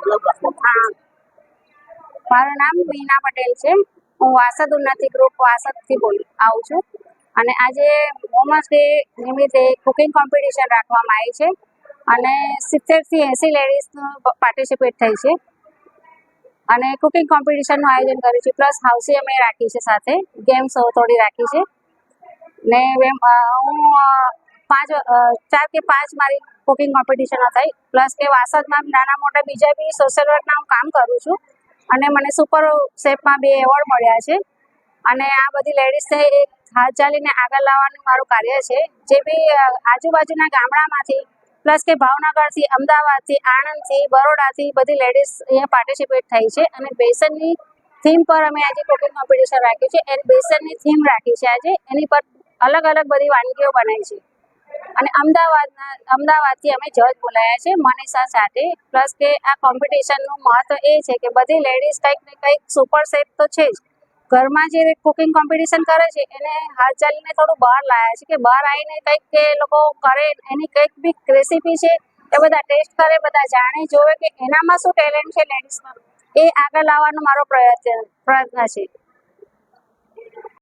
હા, મારું નામ મીના પટેલ છે. હું વાસદ ઉન્નતિ ગ્રુપ વાસદથી આવું છું. અને આજે વુમન્સ ડે નિમિત્તે કુકિંગ કોમ્પિટિશન રાખવામાં આવી છે અને 70થી 80 લેડીઝ પાર્ટિસિપેટ થઈ છે અને કુકિંગ કોમ્પિટિશનનું આયોજન કર્યું છે. પ્લસ હાઉસી અમે રાખી છે, સાથે ગેમ્સ થોડી રાખી છે ને હું 4 કે 5 મારી કુકિંગ કોમ્પિટિશનો થઈ. પ્લસ કે વાસદમાં નાના મોટા બીજા બી સોશિયલ વર્કના હું કામ કરું છું અને મને સુપર શેફમાં 2 એવોર્ડ મળ્યા છે. અને આ બધી લેડીઝને એક હાથ ચાલીને આગળ લાવવાનું મારું કાર્ય છે. જે બી આજુબાજુના ગામડામાંથી પ્લસ કે ભાવનગરથી, અમદાવાદથી, આણંદથી, બરોડાથી બધી લેડીઝ અહીંયા પાર્ટિસિપેટ થઈ છે અને બેસનની થીમ પર અમે આજે કુકિંગ કોમ્પિટિશન રાખ્યું છે. એ બેસનની થીમ રાખી છે આજે, એની પર અલગ અલગ બધી વાનગીઓ બનાવી છે. અને અમદાવાદથી અમે જજ બોલાયા છે, મનીષા સાથે. પ્લસ કે આ કોમ્પિટિશનનું મહત્વ એ છે કે બધી લેડીઝ કંઈક ને કંઈક સુપર શેફ તો છે જ, ઘરમાં જે કુકિંગ કોમ્પિટિશન કરે છે એને હાથ ચાલીને થોડું બહાર લાવ્યા છે કે બહાર આવીને કંઈક કે લોકો કરે, એની કંઈક બી રેસીપી છે એ બધા ટેસ્ટ કરે, બધા જાણે જોવે કે એનામાં શું ટેલેન્ટ છે લેડીઝમાં, એ આગળ લાવવાનો મારો પ્રયત્ન છે.